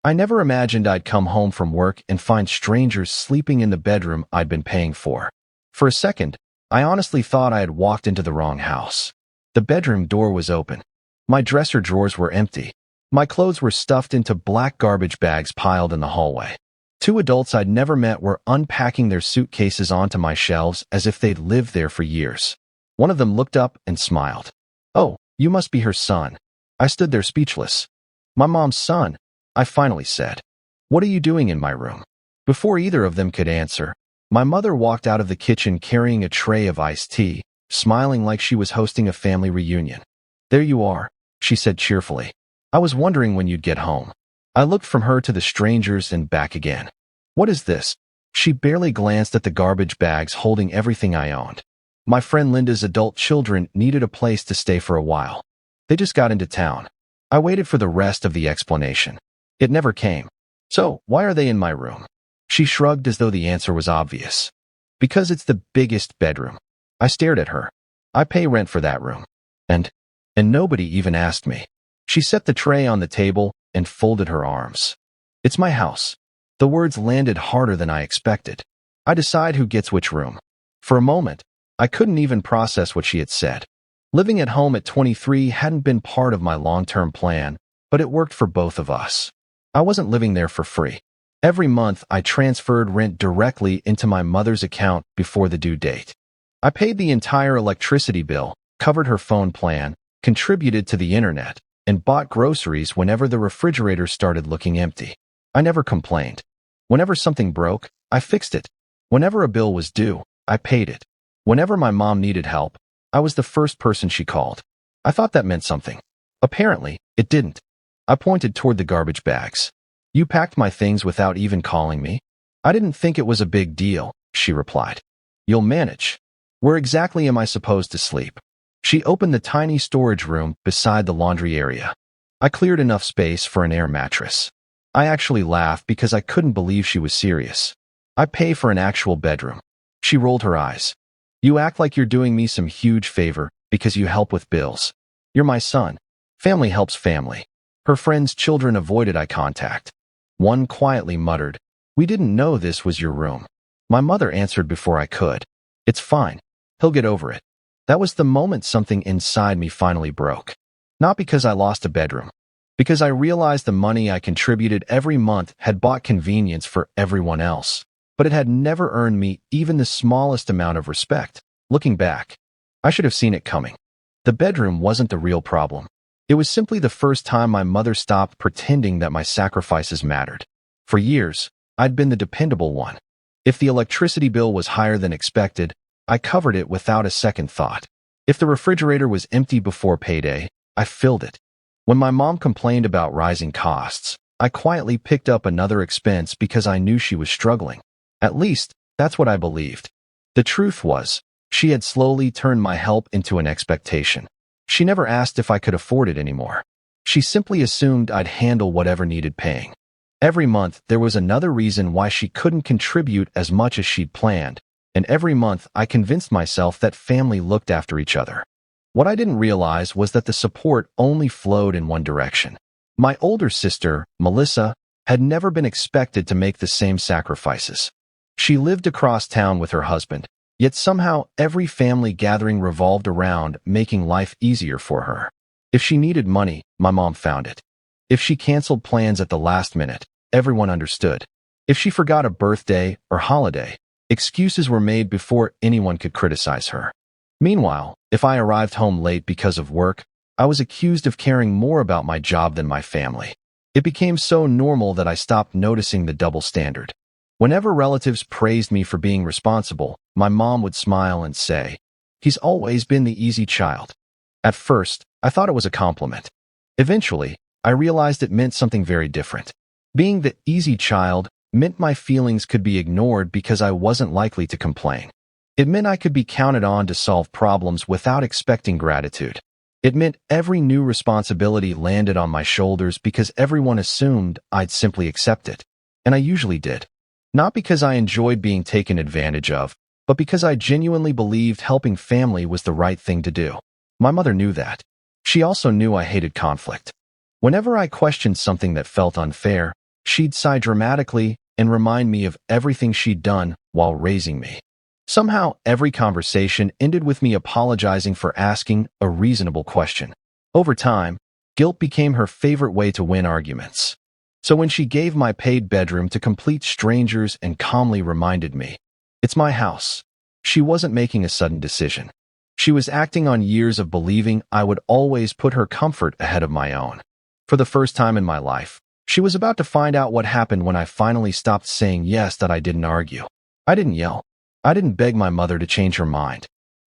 I never imagined I'd come home from work and find strangers sleeping in the bedroom I'd been paying for. For a second, I honestly thought I had walked into the wrong house. The bedroom door was open. My dresser drawers were empty. My clothes were stuffed into black garbage bags piled in the hallway. Two adults I'd never met were unpacking their suitcases onto my shelves as if they'd lived there for years. One of them looked up and smiled. "Oh, you must be her son." I stood there speechless. "My mom's son," I finally said. "What are you doing in my room?" Before either of them could answer, my mother walked out of the kitchen carrying a tray of iced tea, smiling like she was hosting a family reunion. "There you are," she said cheerfully. "I was wondering when you'd get home." I looked from her to the strangers and back again. "What is this?" She barely glanced at the garbage bags holding everything I owned. "My friend Linda's adult children needed a place to stay for a while. They just got into town." I waited for the rest of the explanation. It never came. "So, why are they in my room?" She shrugged as though the answer was obvious. "Because it's the biggest bedroom." I stared at her. "I pay rent for that room. And nobody even asked me." She set the tray on the table and folded her arms. "It's my house." The words landed harder than I expected. "I decide who gets which room." For a moment, I couldn't even process what she had said. Living at home at 23 hadn't been part of my long-term plan, but it worked for both of us. I wasn't living there for free. Every month, I transferred rent directly into my mother's account before the due date. I paid the entire electricity bill, covered her phone plan, contributed to the internet, and bought groceries whenever the refrigerator started looking empty. I never complained. Whenever something broke, I fixed it. Whenever a bill was due, I paid it. Whenever my mom needed help, I was the first person she called. I thought that meant something. Apparently, it didn't. I pointed toward the garbage bags. "You packed my things without even calling me?" "I didn't think it was a big deal," she replied. "You'll manage." "Where exactly am I supposed to sleep?" She opened the tiny storage room beside the laundry area. I cleared enough space for an air mattress. I actually laughed because I couldn't believe she was serious. "I pay for an actual bedroom." She rolled her eyes. "You act like you're doing me some huge favor because you help with bills. You're my son. Family helps family." Her friend's children avoided eye contact. One quietly muttered, "We didn't know this was your room." My mother answered before I could. "It's fine. He'll get over it." That was the moment something inside me finally broke. Not because I lost a bedroom. Because I realized the money I contributed every month had bought convenience for everyone else. But it had never earned me even the smallest amount of respect. Looking back, I should have seen it coming. The bedroom wasn't the real problem. It was simply the first time my mother stopped pretending that my sacrifices mattered. For years, I'd been the dependable one. If the electricity bill was higher than expected, I covered it without a second thought. If the refrigerator was empty before payday, I filled it. When my mom complained about rising costs, I quietly picked up another expense because I knew she was struggling. At least, that's what I believed. The truth was, she had slowly turned my help into an expectation. She never asked if I could afford it anymore. She simply assumed I'd handle whatever needed paying. Every month, there was another reason why she couldn't contribute as much as she'd planned, and every month I convinced myself that family looked after each other. What I didn't realize was that the support only flowed in one direction. My older sister, Melissa, had never been expected to make the same sacrifices. She lived across town with her husband, yet somehow every family gathering revolved around making life easier for her. If she needed money, my mom found it. If she canceled plans at the last minute, everyone understood. If she forgot a birthday or holiday, excuses were made before anyone could criticize her. Meanwhile, if I arrived home late because of work, I was accused of caring more about my job than my family. It became so normal that I stopped noticing the double standard. Whenever relatives praised me for being responsible, my mom would smile and say, "He's always been the easy child." At first, I thought it was a compliment. Eventually, I realized it meant something very different. Being the easy child meant my feelings could be ignored because I wasn't likely to complain. It meant I could be counted on to solve problems without expecting gratitude. It meant every new responsibility landed on my shoulders because everyone assumed I'd simply accept it. And I usually did. Not because I enjoyed being taken advantage of, but because I genuinely believed helping family was the right thing to do. My mother knew that. She also knew I hated conflict. Whenever I questioned something that felt unfair, She'd sigh dramatically and remind me of everything she'd done while raising me. Somehow, every conversation ended with me apologizing for asking a reasonable question. Over time, guilt became her favorite way to win arguments. So when she gave my paid bedroom to complete strangers and calmly reminded me, "It's my house," she wasn't making a sudden decision. She was acting on years of believing I would always put her comfort ahead of my own. For the first time in my life, she was about to find out what happened when I finally stopped saying yes that I didn't argue. I didn't yell. I didn't beg my mother to change her mind.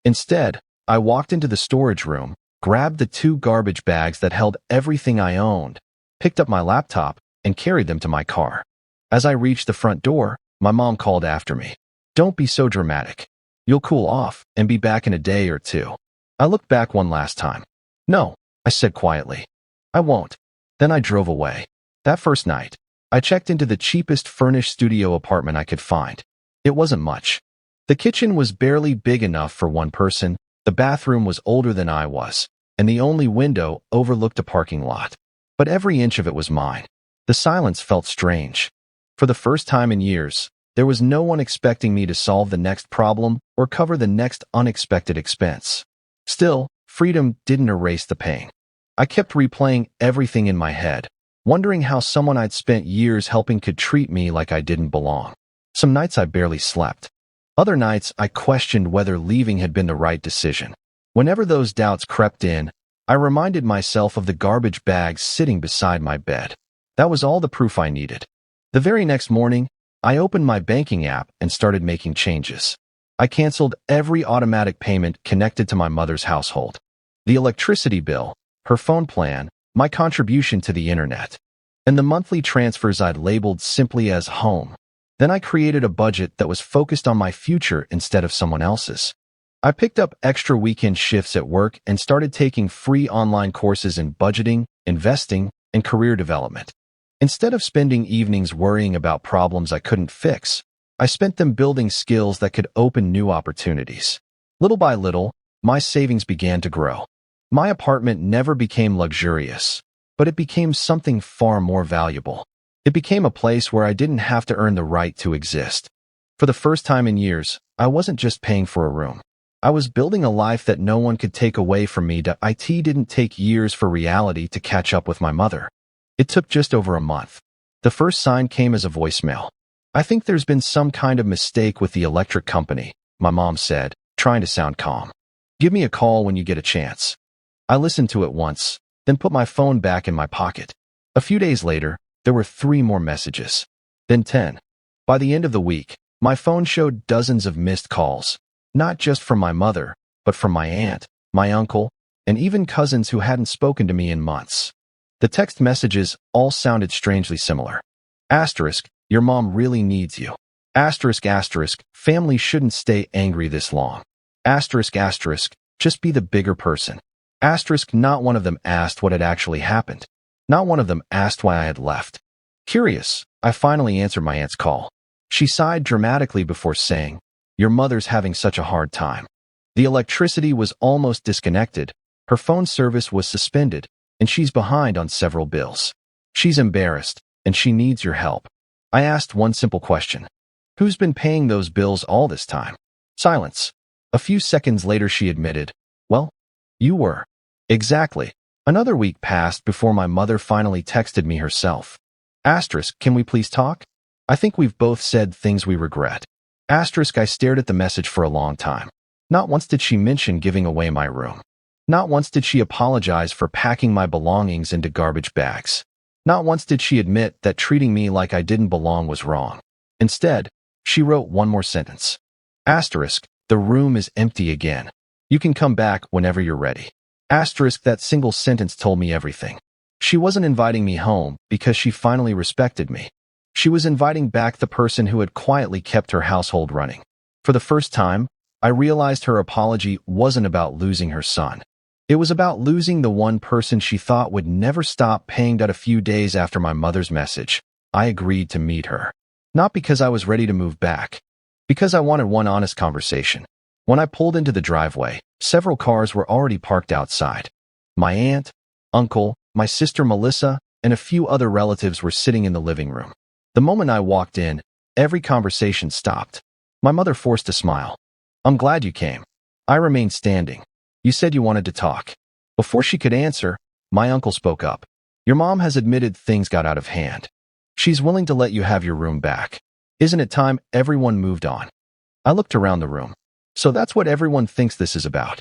Instead, I walked into the storage room, grabbed the 2 garbage bags that held everything I owned, picked up my laptop, and carried them to my car. As I reached the front door, my mom called after me. "Don't be so dramatic. You'll cool off and be back in a day or 2. I looked back one last time. "No," I said quietly. "I won't." Then I drove away. That first night, I checked into the cheapest furnished studio apartment I could find. It wasn't much. The kitchen was barely big enough for one person, the bathroom was older than I was, and the only window overlooked a parking lot. But every inch of it was mine. The silence felt strange. For the first time in years, there was no one expecting me to solve the next problem or cover the next unexpected expense. Still, freedom didn't erase the pain. I kept replaying everything in my head, wondering how someone I'd spent years helping could treat me like I didn't belong. Some nights I barely slept. Other nights I questioned whether leaving had been the right decision. Whenever those doubts crept in, I reminded myself of the garbage bags sitting beside my bed. That was all the proof I needed. The very next morning, I opened my banking app and started making changes. I canceled every automatic payment connected to my mother's household. The electricity bill, her phone plan, my contribution to the internet, and the monthly transfers I'd labeled simply as home. Then I created a budget that was focused on my future instead of someone else's. I picked up extra weekend shifts at work and started taking free online courses in budgeting, investing, and career development. Instead of spending evenings worrying about problems I couldn't fix, I spent them building skills that could open new opportunities. Little by little, my savings began to grow. My apartment never became luxurious, but it became something far more valuable. It became a place where I didn't have to earn the right to exist. For the first time in years, I wasn't just paying for a room. I was building a life that no one could take away from me. It didn't take years for reality to catch up with my mother. It took just over a month. The first sign came as a voicemail. "I think there's been some kind of mistake with the electric company," my mom said, trying to sound calm. "Give me a call when you get a chance." I listened to it once, then put my phone back in my pocket. A few days later, there were 3 more messages. Then 10. By the end of the week, my phone showed dozens of missed calls, not just from my mother, but from my aunt, my uncle, and even cousins who hadn't spoken to me in months. The text messages all sounded strangely similar. Asterisk, "Your mom really needs you." Asterisk, asterisk, "Family shouldn't stay angry this long." Asterisk, asterisk, "Just be the bigger person." Asterisk, not one of them asked what had actually happened. Not one of them asked why I had left. Curious, I finally answered my aunt's call. She sighed dramatically before saying, "Your mother's having such a hard time." The electricity was almost disconnected, her phone service was suspended, and she's behind on several bills. She's embarrassed, and she needs your help. I asked one simple question. "Who's been paying those bills all this time?" Silence. A few seconds later she admitted, "Well, you were." Exactly. Another week passed before my mother finally texted me herself. Asterisk, "Can we please talk? I think we've both said things we regret." Asterisk, I stared at the message for a long time. Not once did she mention giving away my room. Not once did she apologize for packing my belongings into garbage bags. Not once did she admit that treating me like I didn't belong was wrong. Instead, she wrote one more sentence. Asterisk, "The room is empty again. You can come back whenever you're ready." Asterisk, that single sentence told me everything. She wasn't inviting me home because she finally respected me. She was inviting back the person who had quietly kept her household running. For the first time, I realized her apology wasn't about losing her son. It was about losing the one person she thought would never stop paying. A few days after my mother's message, I agreed to meet her. Not because I was ready to move back, because I wanted one honest conversation. When I pulled into the driveway, several cars were already parked outside. My aunt, uncle, my sister Melissa, and a few other relatives were sitting in the living room. The moment I walked in, every conversation stopped. My mother forced a smile. "I'm glad you came." I remained standing. "You said you wanted to talk." Before she could answer, my uncle spoke up. "Your mom has admitted things got out of hand. She's willing to let you have your room back. Isn't it time everyone moved on?" I looked around the room. So that's what everyone thinks this is about.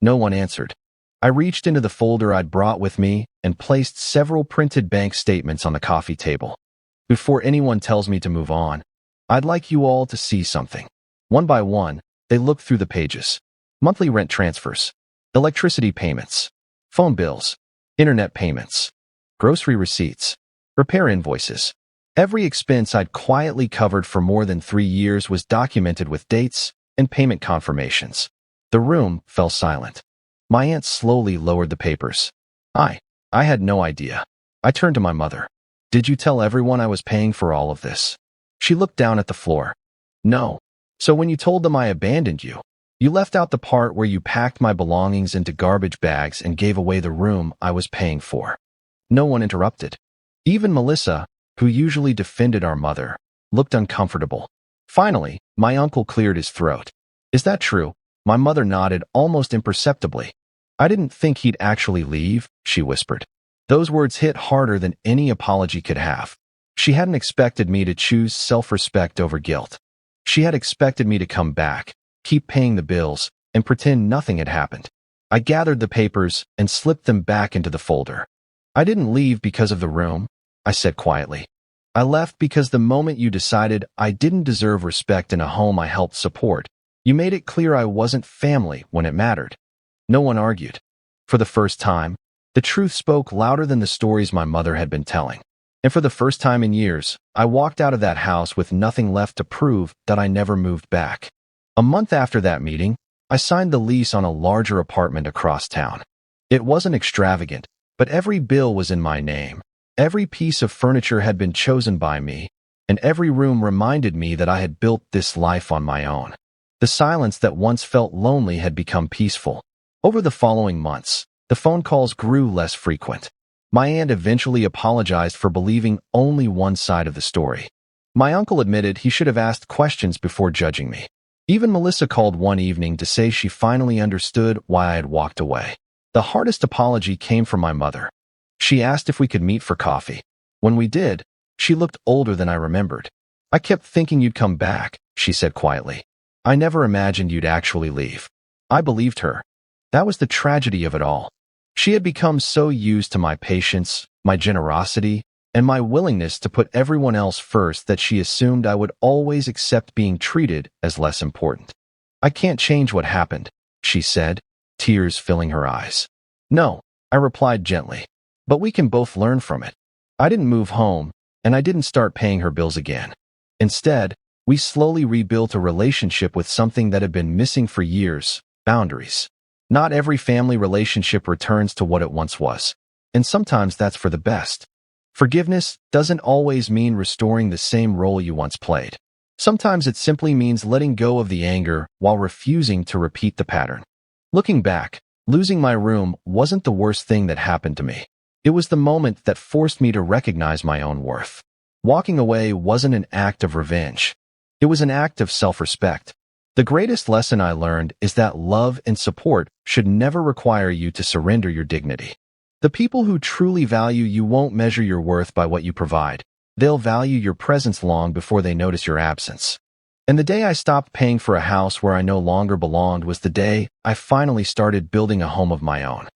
No one answered. I reached into the folder I'd brought with me and placed several printed bank statements on the coffee table. "Before anyone tells me to move on, I'd like you all to see something." One by one, they looked through the pages. Monthly rent transfers, electricity payments, phone bills, internet payments, grocery receipts, repair invoices. Every expense I'd quietly covered for more than 3 years was documented with dates and payment confirmations. The room fell silent. My aunt slowly lowered the papers. I had no idea. I turned to my mother. "Did you tell everyone I was paying for all of this?" She looked down at the floor. "No. So when you told them I abandoned you, you left out the part where you packed my belongings into garbage bags and gave away the room I was paying for." No one interrupted. Even Melissa, who usually defended our mother, looked uncomfortable. Finally, my uncle cleared his throat. "Is that true?" My mother nodded almost imperceptibly. "I didn't think he'd actually leave," she whispered. Those words hit harder than any apology could have. She hadn't expected me to choose self-respect over guilt. She had expected me to come back, keep paying the bills, and pretend nothing had happened. I gathered the papers and slipped them back into the folder. "I didn't leave because of the room," I said quietly. "I left because the moment you decided I didn't deserve respect in a home I helped support, you made it clear I wasn't family when it mattered." No one argued. For the first time, the truth spoke louder than the stories my mother had been telling. And for the first time in years, I walked out of that house with nothing left to prove that I never moved back. A month after that meeting, I signed the lease on a larger apartment across town. It wasn't extravagant, but every bill was in my name. Every piece of furniture had been chosen by me, and every room reminded me that I had built this life on my own. The silence that once felt lonely had become peaceful. Over the following months, the phone calls grew less frequent. My aunt eventually apologized for believing only one side of the story. My uncle admitted he should have asked questions before judging me. Even Melissa called one evening to say she finally understood why I had walked away. The hardest apology came from my mother. She asked if we could meet for coffee. When we did, she looked older than I remembered. "I kept thinking you'd come back," she said quietly. "I never imagined you'd actually leave." I believed her. That was the tragedy of it all. She had become so used to my patience, my generosity, and my willingness to put everyone else first that she assumed I would always accept being treated as less important. "I can't change what happened," she said, tears filling her eyes. "No," I replied gently, "but we can both learn from it." I didn't move home, and I didn't start paying her bills again. Instead, we slowly rebuilt a relationship with something that had been missing for years: boundaries. Not every family relationship returns to what it once was, and sometimes that's for the best. Forgiveness doesn't always mean restoring the same role you once played. Sometimes it simply means letting go of the anger while refusing to repeat the pattern. Looking back, losing my room wasn't the worst thing that happened to me. It was the moment that forced me to recognize my own worth. Walking away wasn't an act of revenge. It was an act of self-respect. The greatest lesson I learned is that love and support should never require you to surrender your dignity. The people who truly value you won't measure your worth by what you provide. They'll value your presence long before they notice your absence. And the day I stopped paying for a house where I no longer belonged was the day I finally started building a home of my own.